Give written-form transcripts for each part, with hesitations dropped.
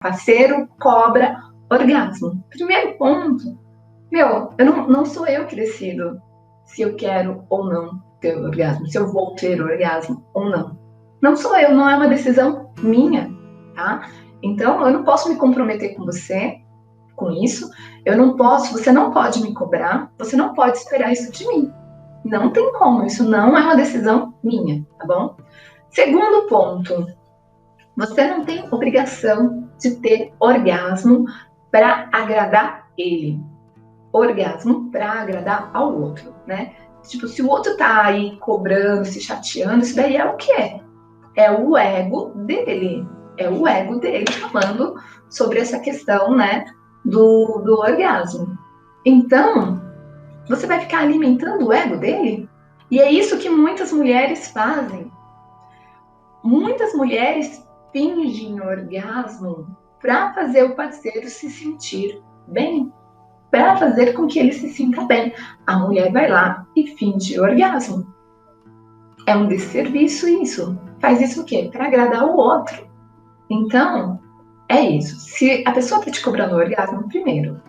parceiro cobra orgasmo. Primeiro ponto, não sou eu que decido se eu quero ou não ter orgasmo, se eu vou ter orgasmo ou não. Não sou eu, não é uma decisão minha, tá? Então, eu não posso me comprometer com você, com isso. Você não pode me cobrar, você não pode esperar isso de mim. Não tem como, isso não é uma decisão minha, tá bom? Segundo ponto, você não tem obrigação de ter orgasmo para agradar ele. Orgasmo para agradar ao outro, né? Tipo, se o outro tá aí cobrando, se chateando, isso daí é o quê? É o ego dele. É o ego dele falando sobre essa questão, né, do orgasmo. Então, você vai ficar alimentando o ego dele? E é isso que muitas mulheres fazem. Muitas mulheres fingem orgasmo para fazer o parceiro se sentir bem, para fazer com que ele se sinta bem. A mulher vai lá e finge orgasmo. É um desserviço isso. Faz isso o quê? Para agradar o outro. Então, é isso. Se a pessoa está te cobrando orgasmo, primeiro,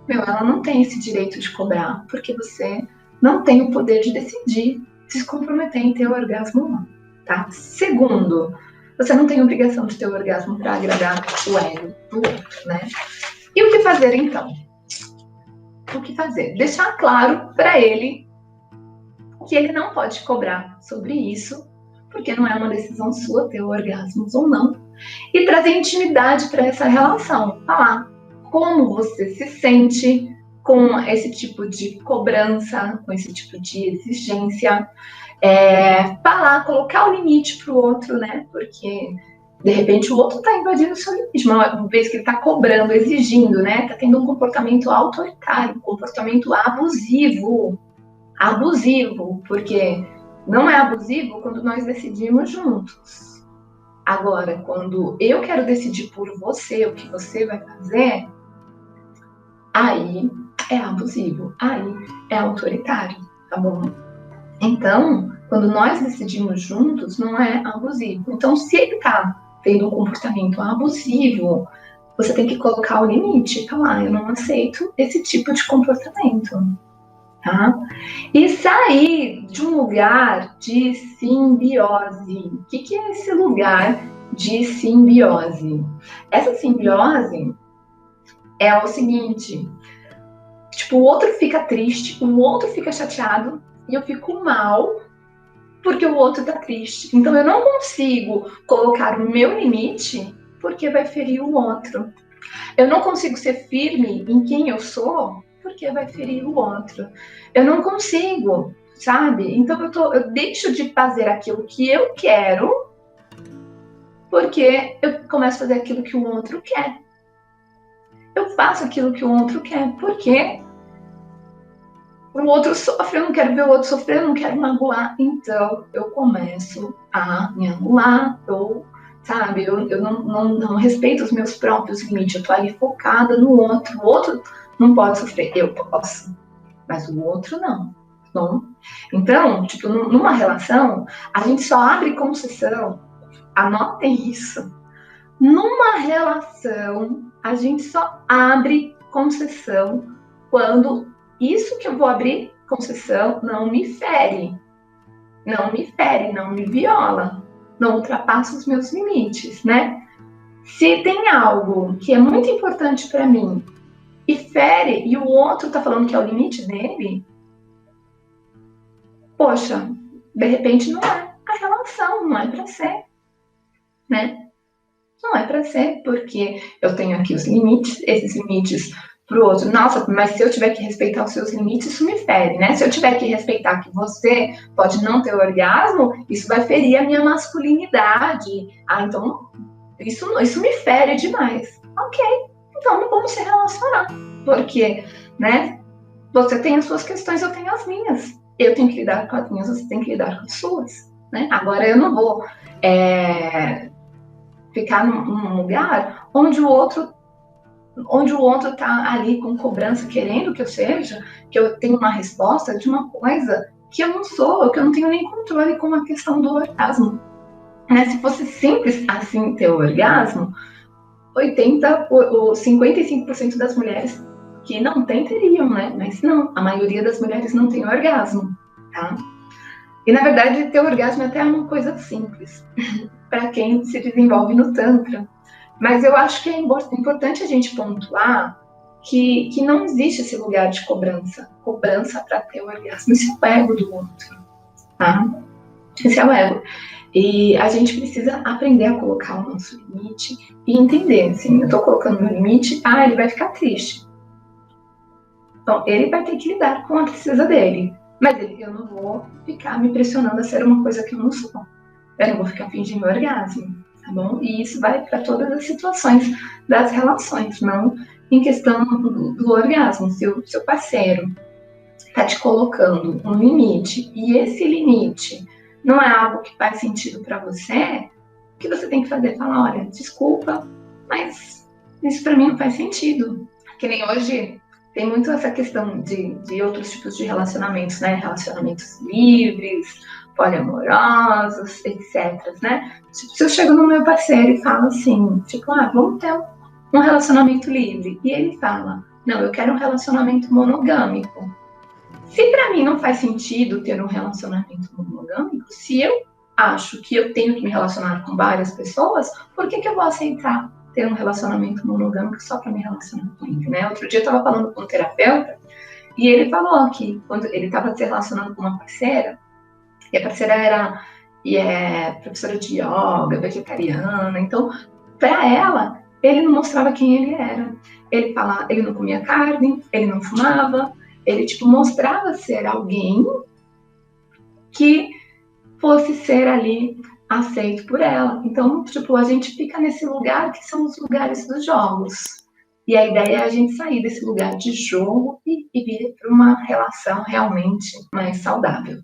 ela não tem esse direito de cobrar, porque você não tem o poder de decidir se comprometer em ter o orgasmo ou não, tá? Segundo, você não tem obrigação de ter o orgasmo para agradar o ego do outro, né? E o que fazer então? O que fazer? Deixar claro para ele que ele não pode cobrar sobre isso, porque não é uma decisão sua ter orgasmos ou não. E trazer intimidade para essa relação. Falar como você se sente com esse tipo de cobrança, com esse tipo de exigência. Falar, colocar o limite para o outro, né? Porque de repente o outro está invadindo o seu limite, uma vez que ele está cobrando, exigindo, né? Está tendo um comportamento autoritário, um comportamento abusivo. Abusivo, porque não é abusivo quando nós decidimos juntos. Agora, quando eu quero decidir por você o que você vai fazer, aí é abusivo, aí é autoritário, tá bom? Então, quando nós decidimos juntos, não é abusivo. Então, se ele tá tendo um comportamento abusivo, você tem que colocar o limite, falar, eu não aceito esse tipo de comportamento. Tá? E sair de um lugar de simbiose. O que é esse lugar de simbiose? Essa simbiose é o seguinte, tipo, o outro fica triste, o outro fica chateado e eu fico mal porque o outro tá triste. Então eu não consigo colocar o meu limite porque vai ferir o outro. Eu não consigo ser firme em quem eu sou porque vai ferir o outro. Eu não consigo, sabe? Então eu deixo de fazer aquilo que eu quero porque eu começo a fazer aquilo que o outro quer. Eu faço aquilo que o outro quer porque o outro sofre, eu não quero ver o outro sofrer, eu não quero magoar. Então eu começo a me anular, sabe? Eu não respeito os meus próprios limites, eu tô ali focada no outro. O outro não pode sofrer, eu posso, mas o outro não. Bom, então, tipo, numa relação, a gente só abre concessão, anotem isso. Numa relação, a gente só abre concessão quando isso que eu vou abrir concessão não me fere, não me viola, não ultrapassa os meus limites, né? Se tem algo que é muito importante para mim e fere, e o outro tá falando que é o limite dele, poxa, de repente não é a relação, não é para ser, né? Não é para ser, porque eu tenho aqui os limites, esses limites pro outro. Nossa, mas se eu tiver que respeitar os seus limites, isso me fere, né? Se eu tiver que respeitar que você pode não ter orgasmo, isso vai ferir a minha masculinidade. Ah, então isso me fere demais. Ok, então não vamos se relacionar. Porque, né? Você tem as suas questões, eu tenho as minhas. Eu tenho que lidar com as minhas, você tem que lidar com as suas, né? Agora eu não vou ficar num lugar onde o outro tá ali com cobrança, querendo que eu seja, que eu tenha uma resposta de uma coisa que eu não sou, que eu não tenho nem controle com a questão do orgasmo. Né? Se fosse simples assim ter o orgasmo, 55% das mulheres que não tem teriam, né? Mas não, a maioria das mulheres não tem orgasmo, tá? E na verdade ter orgasmo é até uma coisa simples para quem se desenvolve no Tantra. Mas eu acho que é importante a gente pontuar que não existe esse lugar de cobrança para ter orgasmo. Isso é o ego do outro, tá? Esse é o ego. E a gente precisa aprender a colocar o nosso limite e entender, assim, eu estou colocando meu limite, ele vai ficar triste. Então, ele vai ter que lidar com a tristeza dele. Mas eu não vou ficar me pressionando a ser uma coisa que eu não sou. Eu não vou ficar fingindo orgasmo, tá bom? E isso vai para todas as situações das relações, não em questão do orgasmo. Se o seu parceiro está te colocando um limite e esse limite não é algo que faz sentido para você, o que você tem que fazer? Falar, olha, desculpa, mas isso para mim não faz sentido. Que nem hoje tem muito essa questão de outros tipos de relacionamentos, né? Relacionamentos livres, poliamorosos, etc, né? Tipo, se eu chego no meu parceiro e falo assim, tipo, vamos ter um relacionamento livre. E ele fala, não, eu quero um relacionamento monogâmico. Se para mim não faz sentido ter um relacionamento monogâmico, se eu acho que eu tenho que me relacionar com várias pessoas, por que eu vou aceitar ter um relacionamento monogâmico só para me relacionar com ele, né? Outro dia eu estava falando com um terapeuta e ele falou que quando ele estava se relacionando com uma parceira, e a parceira é professora de yoga, vegetariana, então para ela ele não mostrava quem ele era. Ele não comia carne, ele não fumava, ele tipo mostrava ser alguém que fosse ser ali aceito por ela. Então, tipo, a gente fica nesse lugar que são os lugares dos jogos. E a ideia é a gente sair desse lugar de jogo e vir para uma relação realmente mais saudável.